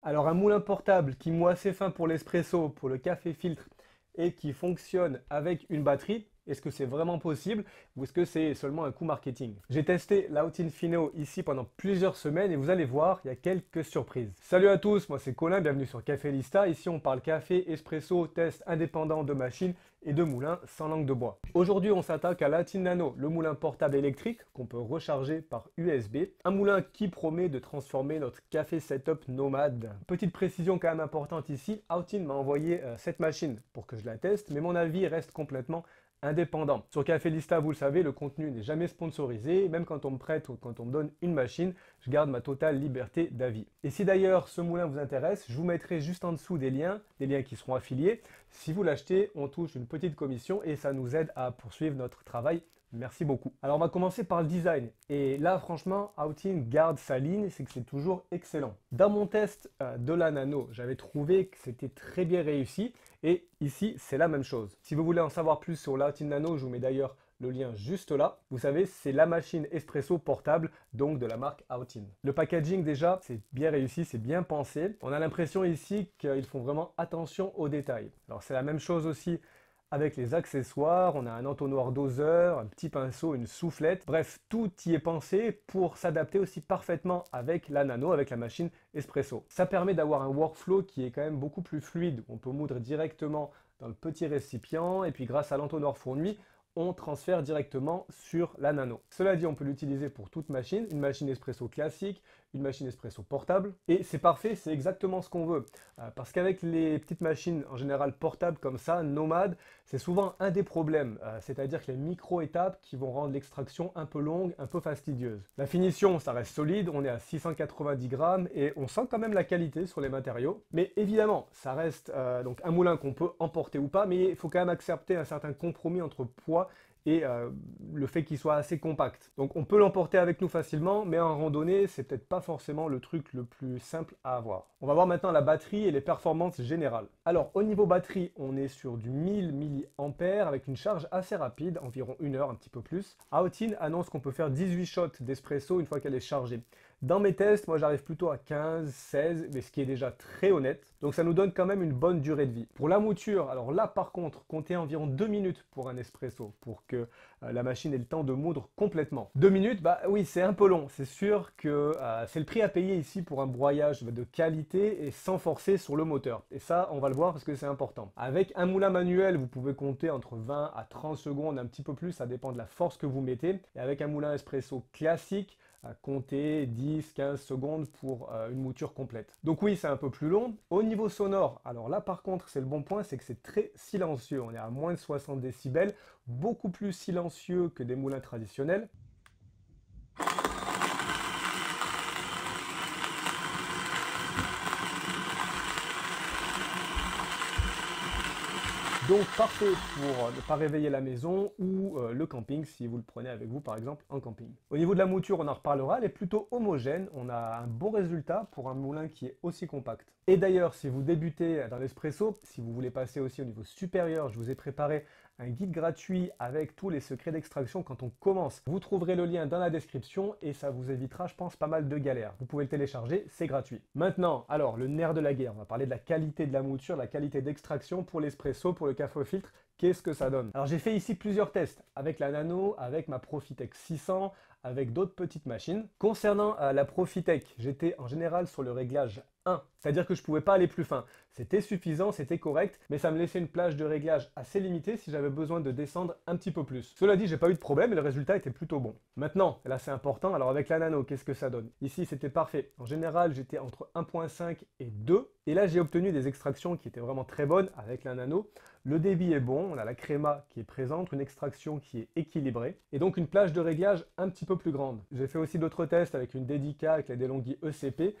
Alors un moulin portable qui moud assez fin pour l'espresso, pour le café filtre et qui fonctionne avec une batterie, est-ce que c'est vraiment possible ou est-ce que c'est seulement un coup marketing? J'ai testé l'Autinfino ici pendant plusieurs semaines et vous allez voir, il y a quelques surprises. Salut à tous, moi c'est Colin, bienvenue sur Café Lista. Ici on parle café, espresso, test indépendant de machines et de moulins sans langue de bois. Aujourd'hui on s'attaque à l'Autin Nano, le moulin portable électrique qu'on peut recharger par USB. Un moulin qui promet de transformer notre café setup nomade. Petite précision quand même importante ici, Autin m'a envoyé cette machine pour que je la teste, mais mon avis reste complètement indépendant. Sur Café Lista, vous le savez, le contenu n'est jamais sponsorisé. Même quand on me prête ou quand on me donne une machine, je garde ma totale liberté d'avis. Et si d'ailleurs ce moulin vous intéresse, je vous mettrai juste en dessous des liens qui seront affiliés. Si vous l'achetez, on touche une petite commission et ça nous aide à poursuivre notre travail. Merci beaucoup. Alors on va commencer par le design. Et là franchement, Autin garde sa ligne, c'est que c'est toujours excellent. Dans mon test de la Nano, j'avais trouvé que c'était très bien réussi. Et ici, c'est la même chose. Si vous voulez en savoir plus sur l'Autin Nano, je vous mets d'ailleurs le lien juste là. Vous savez, c'est la machine espresso portable, donc de la marque Autin. Le packaging déjà, c'est bien réussi, c'est bien pensé. On a l'impression ici qu'ils font vraiment attention aux détails. Alors c'est la même chose aussi avec les accessoires, on a un entonnoir doseur, un petit pinceau, une soufflette. Bref, tout y est pensé pour s'adapter aussi parfaitement avec la Nano, avec la machine espresso. Ça permet d'avoir un workflow qui est quand même beaucoup plus fluide. On peut moudre directement dans le petit récipient et puis grâce à l'entonnoir fourni, on transfère directement sur la Nano. Cela dit, on peut l'utiliser pour toute machine, une machine espresso classique, une machine espresso portable, et c'est parfait, c'est exactement ce qu'on veut. Parce qu'avec les petites machines en général portables comme ça, nomades, c'est souvent un des problèmes, c'est-à-dire que les micro-étapes qui vont rendre l'extraction un peu longue, un peu fastidieuse. La finition, ça reste solide, on est à 690 grammes et on sent quand même la qualité sur les matériaux. Mais évidemment, ça reste donc un moulin qu'on peut emporter ou pas, mais il faut quand même accepter un certain compromis entre poids et le fait qu'il soit assez compact. Donc on peut l'emporter avec nous facilement, mais en randonnée, c'est peut-être pas forcément le truc le plus simple à avoir. On va voir maintenant la batterie et les performances générales. Alors au niveau batterie, on est sur du 1000 mAh avec une charge assez rapide, environ 1 heure, un petit peu plus. Autin annonce qu'on peut faire 18 shots d'espresso une fois qu'elle est chargée. Dans mes tests, moi j'arrive plutôt à 15, 16, mais ce qui est déjà très honnête. Donc ça nous donne quand même une bonne durée de vie. Pour la mouture, alors là par contre, comptez environ 2 minutes pour un espresso, pour que la machine ait le temps de moudre complètement. 2 minutes, bah oui, c'est un peu long. C'est sûr que c'est le prix à payer ici pour un broyage de qualité et sans forcer sur le moteur. Et ça, on va le voir parce que c'est important. Avec un moulin manuel, vous pouvez compter entre 20 à 30 secondes, un petit peu plus, ça dépend de la force que vous mettez. Et avec un moulin espresso classique, compter 10-15 secondes pour une mouture complète. Donc oui, c'est un peu plus long. Au niveau sonore, alors là par contre, c'est le bon point, c'est que c'est très silencieux. On est à moins de 60 décibels, beaucoup plus silencieux que des moulins traditionnels. Donc parfait pour ne pas réveiller la maison ou le camping si vous le prenez avec vous par exemple en camping. Au niveau de la mouture, on en reparlera, elle est plutôt homogène, on a un bon résultat pour un moulin qui est aussi compact. Et d'ailleurs, si vous débutez dans l'espresso, si vous voulez passer aussi au niveau supérieur, je vous ai préparé un guide gratuit avec tous les secrets d'extraction quand on commence. Vous trouverez le lien dans la description et ça vous évitera, je pense, pas mal de galères. Vous pouvez le télécharger, c'est gratuit. Maintenant, alors, le nerf de la guerre, on va parler de la qualité de la mouture, la qualité d'extraction pour l'espresso, pour le café au filtre. Qu'est-ce que ça donne? Alors j'ai fait ici plusieurs tests avec la Nano, avec ma Profitec 600, avec d'autres petites machines. Concernant la Profitec, j'étais en général sur le réglage 1, c'est-à-dire que je ne pouvais pas aller plus fin. C'était suffisant, c'était correct, mais ça me laissait une plage de réglage assez limitée si j'avais besoin de descendre un petit peu plus. Cela dit, j'ai pas eu de problème et le résultat était plutôt bon. Maintenant, là c'est important, alors avec la Nano, qu'est-ce que ça donne? Ici c'était parfait. En général, j'étais entre 1.5 et 2, et là j'ai obtenu des extractions qui étaient vraiment très bonnes avec la Nano. Le débit est bon, on a la créma qui est présente, une extraction qui est équilibrée, et donc une plage de réglage un petit peu plus grande. J'ai fait aussi d'autres tests avec une Dedica, avec la DeLonghi ECP.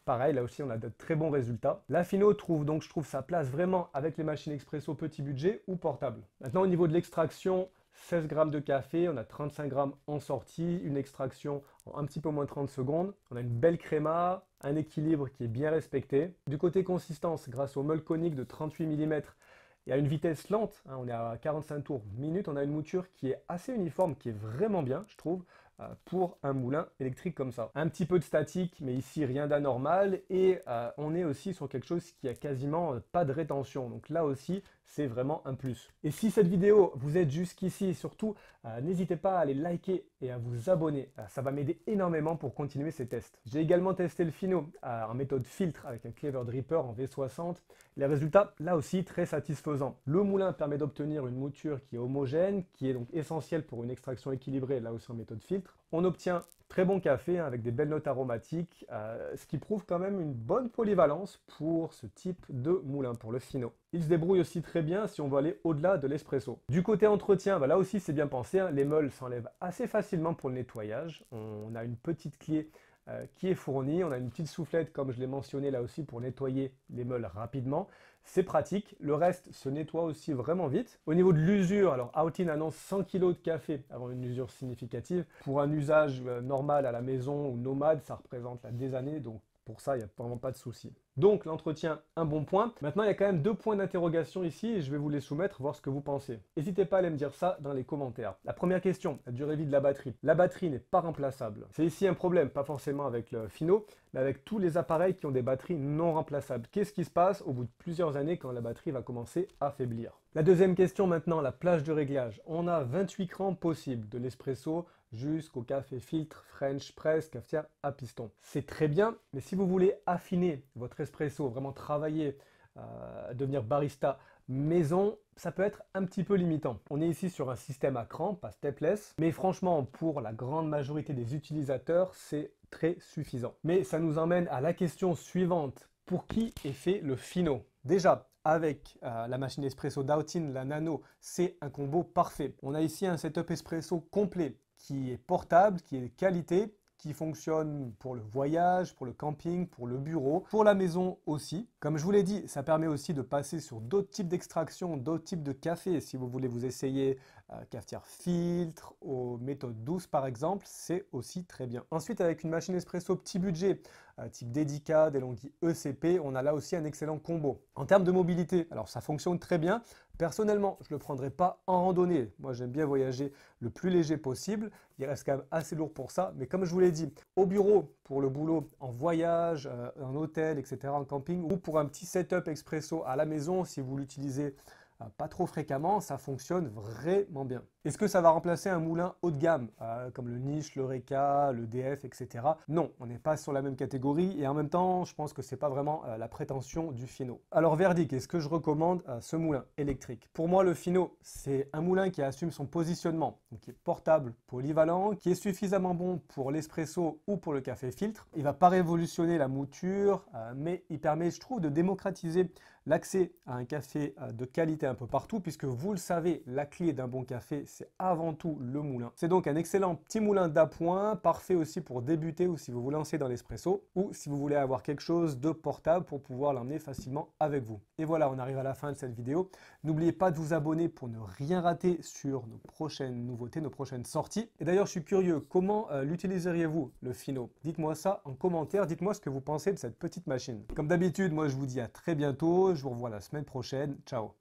Pareil, là aussi on a de très bons résultats. L'Afino trouve donc, je trouve, sa place vraiment avec les machines expresso petit budget ou portable. Maintenant au niveau de l'extraction, 16 grammes de café, on a 35 grammes en sortie, une extraction en un petit peu moins de 30 secondes. On a une belle créma, un équilibre qui est bien respecté. Du côté consistance, grâce au meule conique de 38 mm, et à une vitesse lente, on est à 45 tours minute, on a une mouture qui est assez uniforme, qui est vraiment bien, je trouve. pour un moulin électrique comme ça. Un petit peu de statique, mais ici rien d'anormal, et on est aussi sur quelque chose qui a quasiment pas de rétention. Donc là aussi, c'est vraiment un plus. Et si cette vidéo vous aide jusqu'ici, surtout, n'hésitez pas à aller liker et à vous abonner. Ça va m'aider énormément pour continuer ces tests. J'ai également testé le Fino en méthode filtre avec un Clever Dripper en V60. Les résultats, là aussi, très satisfaisants. Le moulin permet d'obtenir une mouture qui est homogène, qui est donc essentielle pour une extraction équilibrée, là aussi en méthode filtre. On obtient très bon café avec des belles notes aromatiques, ce qui prouve quand même une bonne polyvalence pour ce type de moulin, pour le Fino. Il se débrouille aussi très bien si on veut aller au-delà de l'espresso. Du côté entretien, là aussi c'est bien pensé, hein, les meules s'enlèvent assez facilement pour le nettoyage. On a une petite clé qui est fournie, on a une petite soufflette comme je l'ai mentionné là aussi pour nettoyer les meules rapidement. C'est pratique, le reste se nettoie aussi vraiment vite. Au niveau de l'usure, alors Aotin annonce 100 kg de café avant une usure significative. Pour un usage normal à la maison ou nomade, ça représente là, des années, donc pour ça, il n'y a vraiment pas de souci. Donc l'entretien, un bon point. Maintenant, il y a quand même 2 points d'interrogation ici et je vais vous les soumettre, voir ce que vous pensez. N'hésitez pas à aller me dire ça dans les commentaires. La première question, la durée de vie de la batterie. La batterie n'est pas remplaçable. C'est ici un problème, pas forcément avec le Fino, mais avec tous les appareils qui ont des batteries non remplaçables. Qu'est-ce qui se passe au bout de plusieurs années quand la batterie va commencer à faiblir? La deuxième question maintenant, la plage de réglage. On a 28 crans possibles, de l'espresso jusqu'au café filtre, French press, cafetière à piston. C'est très bien, mais si vous voulez affiner votre espresso, vraiment travailler, devenir barista maison, ça peut être un petit peu limitant. On est ici sur un système à cran, pas stepless, mais franchement, pour la grande majorité des utilisateurs, c'est très suffisant. Mais ça nous emmène à la question suivante. Pour qui est fait le Fino? Déjà, avec la machine espresso d'Aotin, la Nano, c'est un combo parfait. On a ici un setup espresso complet qui est portable, qui est de qualité, qui fonctionne pour le voyage, pour le camping, pour le bureau, pour la maison aussi. Comme je vous l'ai dit, ça permet aussi de passer sur d'autres types d'extraction, d'autres types de café. Si vous voulez vous essayer cafetière filtre, aux méthodes douces par exemple, c'est aussi très bien. Ensuite, avec une machine espresso petit budget, type Dedica, DeLonghi ECP, on a là aussi un excellent combo. En termes de mobilité, alors ça fonctionne très bien. Personnellement, je ne le prendrai pas en randonnée. Moi, j'aime bien voyager le plus léger possible. Il reste quand même assez lourd pour ça. Mais comme je vous l'ai dit, au bureau, pour le boulot, en voyage, en hôtel, etc., en camping, ou pour un petit setup expresso à la maison, si vous l'utilisez pas trop fréquemment, ça fonctionne vraiment bien. Est-ce que ça va remplacer un moulin haut de gamme, comme le Niche, le Reka, le DF, etc. Non, on n'est pas sur la même catégorie et en même temps, je pense que c'est pas vraiment la prétention du Fino. Alors verdict, est-ce que je recommande ce moulin électrique? Pour moi, le Fino, c'est un moulin qui assume son positionnement, donc qui est portable, polyvalent, qui est suffisamment bon pour l'espresso ou pour le café filtre. Il va pas révolutionner la mouture, mais il permet, je trouve, de démocratiser l'accès à un café de qualité un peu partout, puisque vous le savez, la clé d'un bon café, c'est avant tout le moulin. C'est donc un excellent petit moulin d'appoint, parfait aussi pour débuter ou si vous vous lancez dans l'espresso, ou si vous voulez avoir quelque chose de portable pour pouvoir l'emmener facilement avec vous. Et voilà, on arrive à la fin de cette vidéo. N'oubliez pas de vous abonner pour ne rien rater sur nos prochaines nouveautés, nos prochaines sorties. Et d'ailleurs, je suis curieux, comment l'utiliseriez-vous, le Fino? Dites-moi ça en commentaire, dites-moi ce que vous pensez de cette petite machine. Comme d'habitude, moi je vous dis à très bientôt. Je vous revois la semaine prochaine. Ciao!